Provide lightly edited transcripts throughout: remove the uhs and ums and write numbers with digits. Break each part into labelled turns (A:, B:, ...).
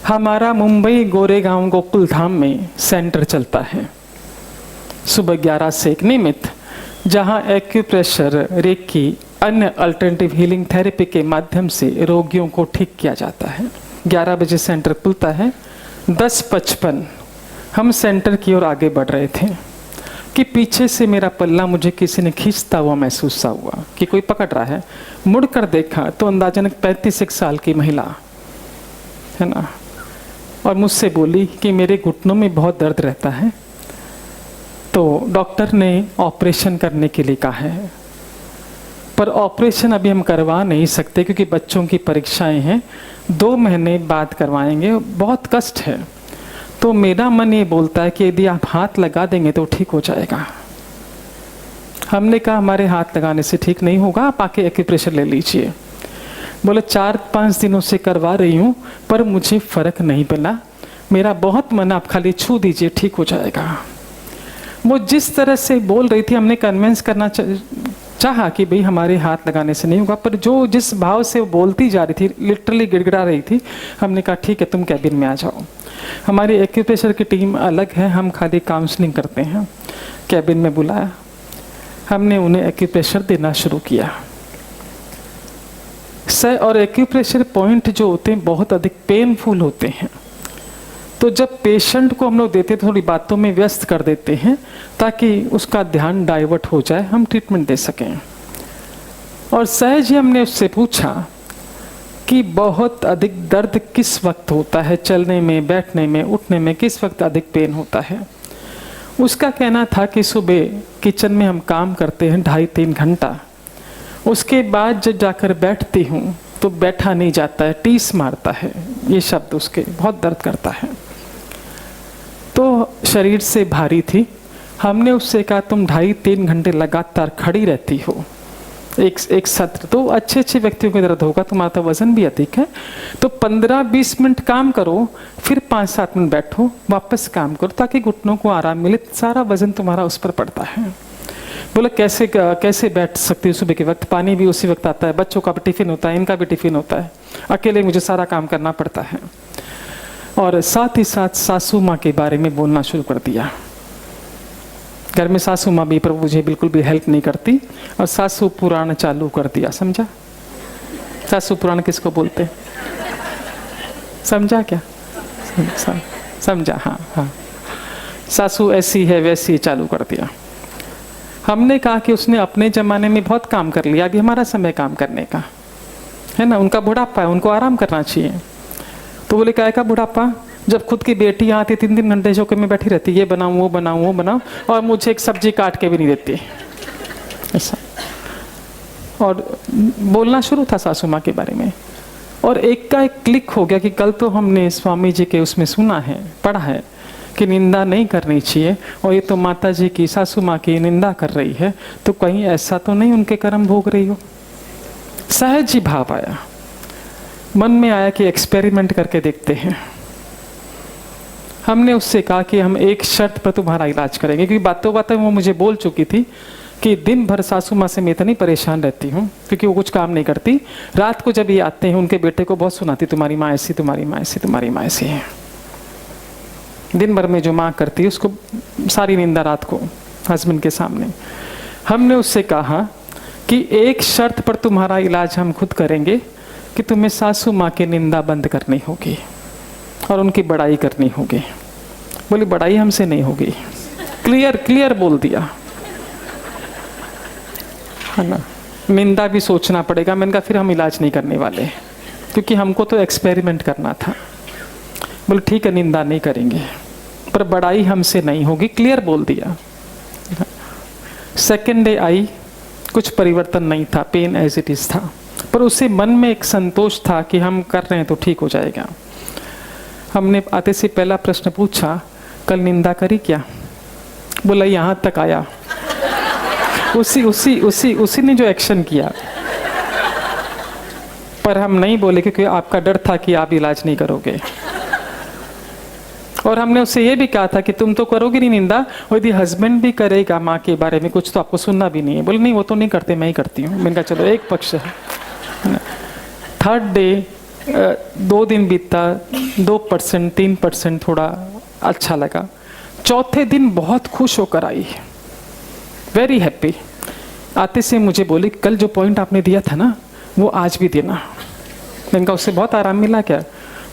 A: हमारा मुंबई गोरेगांव गोकुल धाम में सेंटर चलता है सुबह 11 से एक नियमित, जहां एक्यूप्रेशर, रेकी, अन्य अल्टरनेटिव हीलिंग थेरेपी के माध्यम से रोगियों को ठीक किया जाता है। 11 बजे सेंटर खुलता है। 10:55 हम सेंटर की ओर आगे बढ़ रहे थे कि पीछे से मेरा पल्ला मुझे किसी ने खींचता हुआ महसूस सा हुआ कि कोई पकड़ रहा है। मुड़कर देखा तो अंदाजन 35 साल की महिला है ना, और मुझसे बोली कि मेरे घुटनों में बहुत दर्द रहता है, तो डॉक्टर ने ऑपरेशन करने के लिए कहा है, पर ऑपरेशन अभी हम करवा नहीं सकते क्योंकि बच्चों की परीक्षाएं हैं, 2 महीने बाद करवाएंगे, बहुत कष्ट है। तो मेरा मन ये बोलता है कि यदि आप हाथ लगा देंगे तो ठीक हो जाएगा। हमने कहा हमारे हाथ लगाने से ठीक नहीं होगा, आप आके एक्यूप्रेशर ले लीजिए। बोले 4-5 दिनों से करवा रही हूँ पर मुझे फर्क नहीं मिला, मेरा बहुत मन, आप खाली छू दीजिए ठीक हो जाएगा। वो जिस तरह से बोल रही थी, हमने कन्विंस करना चाहा कि भाई हमारे हाथ लगाने से नहीं होगा, पर जो जिस भाव से वो बोलती जा रही थी, लिटरली गिड़गिड़ा रही थी, हमने कहा ठीक है तुम कैबिन में आ जाओ। हमारी एक्यूप्रेशर की टीम अलग है, हम खाली काउंसलिंग करते हैं। कैबिन में बुलाया, हमने उन्हें एक्यूप्रेशर देना शुरू किया। और एक्यूप्रेशर पॉइंट जो होते हैं बहुत अधिक पेनफुल होते हैं, तो जब पेशेंट को हम लोग देते हैं थोड़ी बातों में व्यस्त कर देते हैं ताकि उसका ध्यान डाइवर्ट हो जाए, हम ट्रीटमेंट दे सकें। और सहज ही हमने उससे पूछा कि बहुत अधिक दर्द किस वक्त होता है, चलने में, बैठने में, उठने में किस वक्त अधिक पेन होता है। उसका कहना था कि सुबह किचन में हम काम करते हैं 2.5-3 घंटा, उसके बाद जब जाकर बैठती हूँ तो बैठा नहीं जाता है, टीस मारता है, ये शब्द उसके, बहुत दर्द करता है। तो शरीर से भारी थी। हमने उससे कहा तुम 2.5-3 घंटे लगातार खड़ी रहती हो, एक सत्र, तो अच्छे व्यक्तियों को दर्द होगा, तुम्हारा तो वजन भी अधिक है, तो 15-20 मिनट काम करो, फिर 5-7 मिनट बैठो, वापस काम करो ताकि घुटनों को आराम मिले, सारा वजन तुम्हारा उस पर पड़ता है। बोला कैसे बैठ सकती हूँ सुबह के वक्त, पानी भी उसी वक्त आता है, बच्चों का भी टिफिन होता है, इनका भी टिफिन होता है, अकेले मुझे सारा काम करना पड़ता है। और साथ ही साथ सासू माँ के बारे में बोलना शुरू कर दिया। घर में सासू माँ भी, पर मुझे बिल्कुल भी हेल्प नहीं करती, और सासू पुराण चालू कर दिया। समझा सासू पुराण किसको बोलते, समझा क्या? समझा, हाँ। सासू ऐसी है वैसी चालू कर दिया। हमने कहा कि उसने अपने ज़माने में बहुत काम कर लिया, अभी हमारा समय काम करने का है ना, उनका बुढ़ापा है, उनको आराम करना चाहिए। तो बोले क्या का बुढ़ापा, जब खुद की बेटी आती 3-3 घंटे चौके में बैठी रहती, ये बनाऊँ वो बनाऊँ वो बनाऊँ, और मुझे एक सब्जी काट के भी नहीं देती, ऐसा। और बोलना शुरू था सासू माँ के बारे में, और एक का एक क्लिक हो गया कि कल तो हमने स्वामी जी के उसमें सुना है, पढ़ा है कि निंदा नहीं करनी चाहिए, और ये तो माता जी की, सासू माँ की निंदा कर रही है, तो कहीं ऐसा तो नहीं उनके कर्म भोग रही हो। सहज ही भाव आया, मन में आया कि एक्सपेरिमेंट करके देखते हैं। हमने उससे कहा कि हम एक शर्त पर तुम्हारा इलाज करेंगे, क्योंकि बातों बातों वो मुझे बोल चुकी थी कि दिन भर सासू माँ से मैं इतनी परेशान रहती हूँ क्योंकि वो कुछ काम नहीं करती। रात को जब ये आते हैं उनके बेटे को बहुत सुनाती, तुम्हारी माँ ऐसी, तुम्हारी माँ ऐसी, तुम्हारी माँ ऐसी है। दिन भर में जो माँ करती है उसको सारी निंदा रात को हस्बैंड के सामने। हमने उससे कहा कि एक शर्त पर तुम्हारा इलाज हम खुद करेंगे कि तुम्हें सासू माँ की निंदा बंद करनी होगी और उनकी बड़ाई करनी होगी। बोली बड़ाई हमसे नहीं होगी, क्लियर बोल दिया, है ना। निंदा भी सोचना पड़ेगा। मैंने कहा फिर हम इलाज नहीं करने वाले, क्योंकि हमको तो एक्सपेरिमेंट करना था। बोले ठीक है निंदा नहीं करेंगे, पर बड़ाई हमसे नहीं होगी, क्लियर बोल दिया। सेकेंड डे आई, कुछ परिवर्तन नहीं था, पेन एज इट इज था, पर उसे मन में एक संतोष था कि हम कर रहे हैं तो ठीक हो जाएगा। हमने आते से पहला प्रश्न पूछा, कल निंदा करी क्या? बोला यहाँ तक आया। उसी ने जो एक्शन किया, पर हम नहीं बोले क्योंकि आपका डर था कि आप इलाज नहीं करोगे। और हमने उससे ये भी कहा था कि तुम तो करोगे नहीं निंदा, और यदि हस्बैंड भी करेगा माँ के बारे में कुछ तो आपको सुनना भी नहीं है। बोले नहीं वो तो नहीं करते, मैं ही करती हूँ। मैंने कहा चलो एक पक्ष है। थर्ड डे 2 दिन बीता, 2%, 3% थोड़ा अच्छा लगा। चौथे दिन बहुत खुश होकर आई, वेरी हैप्पी। आते से मुझे बोली, कल जो पॉइंट आपने दिया था ना, वो आज भी देना। मैंने कहा उससे बहुत आराम मिला क्या?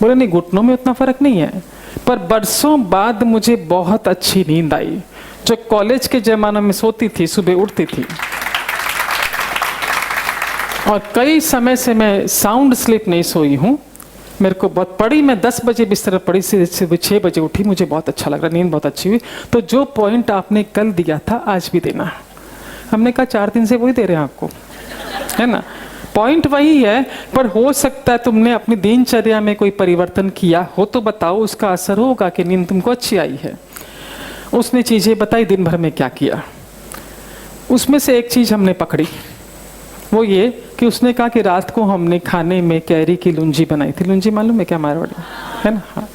A: बोले नहीं, घुटनों में उतना फर्क नहीं है, पर बरसों बाद मुझे बहुत अच्छी नींद आई। जो कॉलेज के जमाने में सोती थी, सुबह उठती थी, और कई समय से मैं साउंड स्लीप नहीं सोई हूँ। मेरे को बहुत पड़ी, मैं 10 बजे बिस्तर पड़ी से 6 बजे उठी, मुझे बहुत अच्छा लग रहा, नींद बहुत अच्छी हुई। तो जो पॉइंट आपने कल दिया था आज भी देना। हमने कहा 4 दिन से वही दे रहे हैं आपको, है ना, पॉइंट वही है, पर हो सकता है तुमने अपनी दिनचर्या में कोई परिवर्तन किया हो तो बताओ, उसका असर होगा कि नींद तुमको अच्छी आई है। उसने चीज़ें बताई, दिन भर में क्या किया। उसमें से एक चीज़ हमने पकड़ी, वो ये कि उसने कहा कि रात को हमने खाने में कैरी की लुंजी बनाई थी। लुंजी मालूम है क्या, मारवाड़ी है ना? हाँ।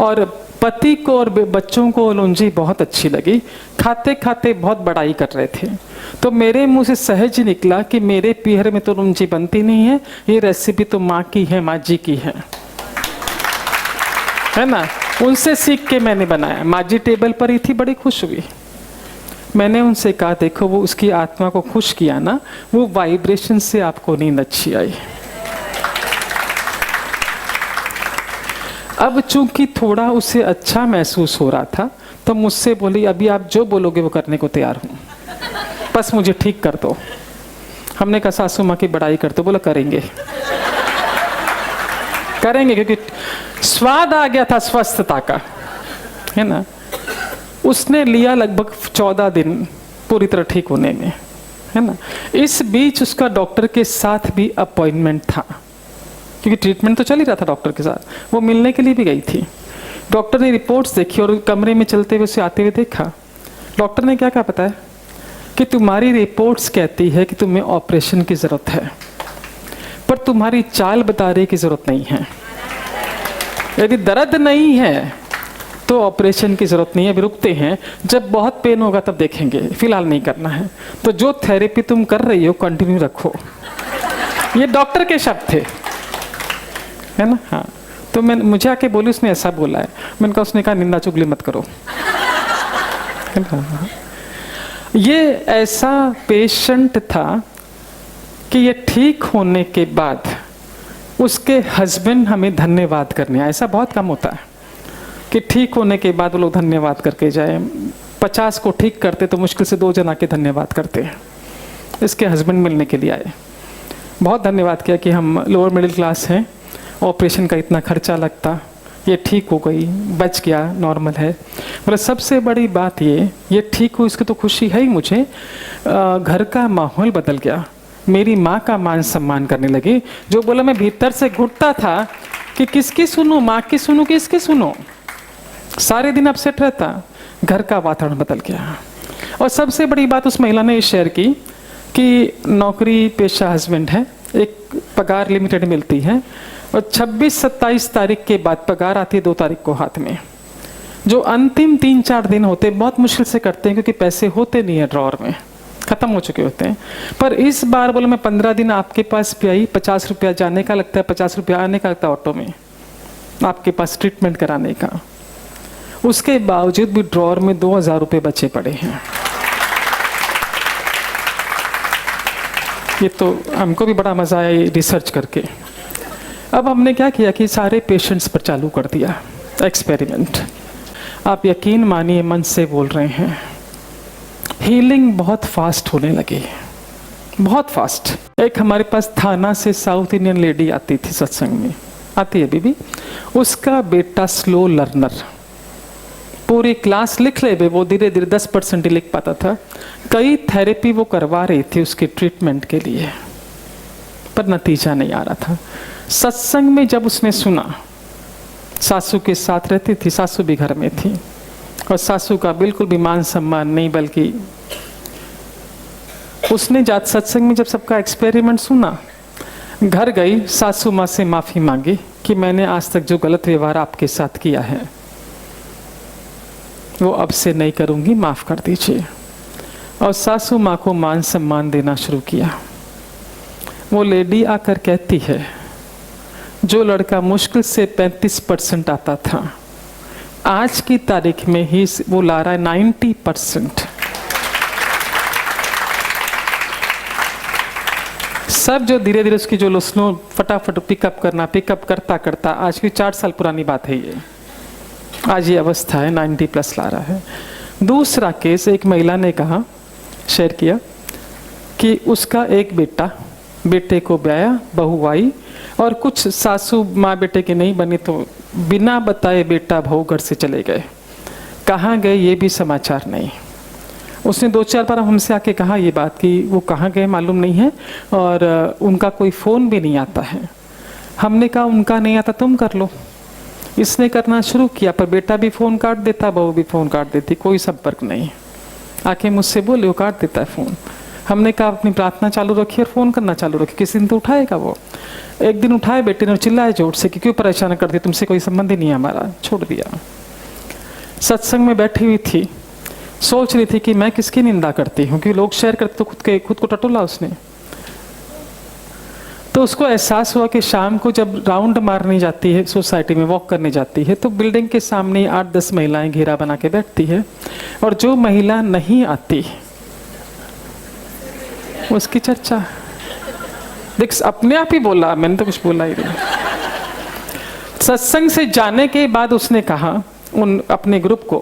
A: और पति को और बच्चों को लुंजी बहुत अच्छी लगी। खाते खाते बहुत बड़ाई कर रहे थे, तो मेरे मुंह से सहज निकला कि मेरे पीहर में तो लुंजी बनती नहीं है, ये रेसिपी तो माँ की है, माँ जी की है ना। उनसे सीख के मैंने बनाया। माँ जी टेबल पर ही थी, बड़ी खुश हुई। मैंने उनसे कहा, देखो वो उसकी आत्मा को खुश किया ना, वो वाइब्रेशन से आपको नींद अच्छी आई। अब चूंकि थोड़ा उसे अच्छा महसूस हो रहा था, तो मुझसे बोली, अभी आप जो बोलोगे वो करने को तैयार हूं, बस मुझे ठीक कर दो। हमने कहा सासू माँ की बड़ाई कर दो। बोला करेंगे करेंगे, क्योंकि स्वाद आ गया था स्वस्थता का, है ना। उसने लिया लगभग 14 दिन पूरी तरह ठीक होने में, है ना। इस बीच उसका डॉक्टर के साथ भी अपॉइंटमेंट था, क्योंकि ट्रीटमेंट तो चल ही रहा था डॉक्टर के साथ। वो मिलने के लिए भी गई थी। डॉक्टर ने रिपोर्ट्स देखी और कमरे में चलते हुए उसे आते हुए देखा। डॉक्टर ने क्या कहा पता है? कि तुम्हारी रिपोर्ट्स कहती है कि तुम्हें ऑपरेशन की जरूरत है, पर तुम्हारी चाल बता रही की जरूरत नहीं है। यदि दर्द नहीं है तो ऑपरेशन की जरूरत नहीं है, अभी रुकते हैं, जब बहुत पेन होगा तब देखेंगे, फिलहाल नहीं करना है। तो जो थेरेपी तुम कर रही हो कंटिन्यू रखो। ये डॉक्टर के शब्द थे, है ना। हाँ, तो मैं मुझे आके बोली, उसने ऐसा बोला है। मैंने कहा, उसने कहा निंदा चुगली मत करो। ये ऐसा पेशेंट था कि ये ठीक होने के बाद उसके हस्बैंड हमें धन्यवाद करने आए। ऐसा बहुत कम होता है कि ठीक होने के बाद वो लोग धन्यवाद करके जाए। 50 को ठीक करते तो मुश्किल से 2 जना के धन्यवाद करते हैं। इसके हस्बैंड मिलने के लिए आए, बहुत धन्यवाद किया कि हम लोअर मिडिल क्लास हैं, ऑपरेशन का इतना खर्चा लगता, ये ठीक हो गई, बच गया, नॉर्मल है। मतलब सबसे बड़ी बात ये ठीक हुई, इसकी तो खुशी है ही मुझे। घर का माहौल बदल गया, मेरी माँ का मान सम्मान करने लगी। जो बोला मैं भीतर से घुटता था कि किसकी सुनूं, माँ की सुनूं कि इसकी सुनूं, सारे दिन अपसेट रहता। घर का वातावरण बदल गया। और सबसे बड़ी बात उस महिला ने ये शेयर की कि नौकरी पेशा हस्बैंड है, एक पगार लिमिटेड मिलती है, और 26-27 तारीख के बाद पगार आती है 2 तारीख को हाथ में। जो अंतिम 3-4 दिन होते बहुत मुश्किल से करते हैं, क्योंकि पैसे होते नहीं है ड्रॉर में, खत्म हो चुके होते हैं। पर इस बार बोला मैं 15 दिन आपके पास भी आई, 50 रुपया जाने का लगता है, 50 रुपया आने का लगता है ऑटो में आपके पास ट्रीटमेंट कराने का। उसके बावजूद भी ड्रॉर में 2000 रुपये बचे पड़े हैं। ये तो हमको भी बड़ा मजा आया रिसर्च करके। अब हमने क्या किया कि सारे पेशेंट्स पर चालू कर दिया एक्सपेरिमेंट। आप यकीन मानिए, मन से बोल रहे हैं, हीलिंग बहुत फास्ट होने लगी, बहुत फास्ट। एक हमारे पास थाना से साउथ इंडियन लेडी आती थी सत्संग में, आती है बीबी। उसका बेटा स्लो लर्नर, पूरी क्लास लिख ले, वो धीरे धीरे 10% ही लिख पाता था। कई थेरेपी वो करवा रही थी उसके ट्रीटमेंट के लिए, पर नतीजा नहीं आ रहा था। सत्संग में जब उसने सुना, सासू के साथ रहती थी, सासू भी घर में थी, और सासू का बिल्कुल भी मान सम्मान नहीं, बल्कि उसने जात सत्संग में जब सबका एक्सपेरिमेंट सुना, घर गई, सासू माँ से माफी मांगी कि मैंने आज तक जो गलत व्यवहार आपके साथ किया है वो अब से नहीं करूंगी, माफ कर दीजिए। और सासू माँ को मान सम्मान देना शुरू किया। वो लेडी आकर कहती है, जो लड़का मुश्किल से 35% आता था, आज की तारीख में ही वो ला रहा है 90%। सब जो धीरे धीरे उसकी जो स्लो फटाफट पिकअप करता करता आज की 4 साल पुरानी बात है ये, आज ये अवस्था है 90+ ला रहा है। दूसरा केस, एक महिला ने कहा, शेयर किया कि उसका एक बेटे को ब्याया, बहू आई और कुछ सासू माँ बेटे के नहीं बनी तो बिना बताए बेटा बहू घर से चले गए। कहाँ गए ये भी समाचार नहीं। उसने 2-4 बार हमसे आके कहा ये बात कि वो कहाँ गए मालूम नहीं है और उनका कोई फ़ोन भी नहीं आता है। हमने कहा उनका नहीं आता तुम कर लो। इसने करना शुरू किया पर बेटा भी फ़ोन काट देता, बहू भी फ़ोन काट देती, कोई संपर्क नहीं। आके मुझसे बोले वो काट देता है फ़ोन। हमने कहा अपनी प्रार्थना चालू रखिए और फ़ोन करना चालू रखिए, किसी दिन तो उठाएगा वो। एक दिन उठाए बेटे ने, चिल्लाए जोर से कि क्यों परेशान करती, तुमसे कोई संबंध ही नहीं है हमारा, छोड़ दिया। सत्संग में बैठी हुई थी, सोच रही थी कि मैं किसकी निंदा करती हूँ, क्योंकि लोग शेयर करते तो खुद को टटोला उसने। तो उसको एहसास हुआ कि शाम को जब राउंड मारने जाती है, सोसाइटी में वॉक करने जाती है, तो बिल्डिंग के सामने 8-10 महिलाएं घेरा बना के बैठती है और जो महिला नहीं आती उसकी चर्चा। देख अपने आप ही बोला, मैंने तो कुछ बोला ही नहीं। सत्संग से जाने के बाद उसने कहा उन अपने ग्रुप को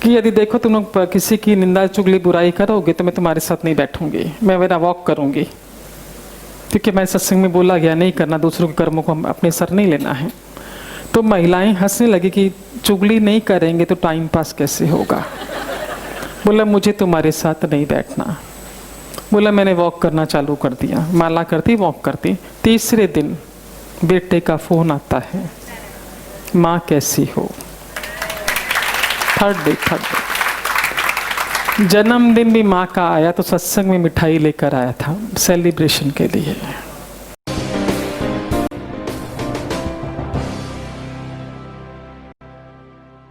A: कि यदि देखो तुम लोग किसी की निंदा चुगली बुराई करोगे तो मैं तुम्हारे साथ नहीं बैठूंगी, मैं मेरा वॉक करूंगी, क्योंकि मैं सत्संग में बोला गया नहीं करना, दूसरों के कर्मों को हम अपने सर नहीं लेना है। तो महिलाएं हंसने लगी कि चुगली नहीं करेंगे तो टाइम पास कैसे होगा। बोला मुझे तुम्हारे साथ नहीं बैठना। बोला मैंने वॉक करना चालू कर दिया, माला करती वॉक करती। तीसरे दिन बेटे का फोन आता है, माँ कैसी हो। थर्ड डे जन्मदिन भी माँ का आया तो सत्संग में मिठाई लेकर आया था सेलिब्रेशन के लिए।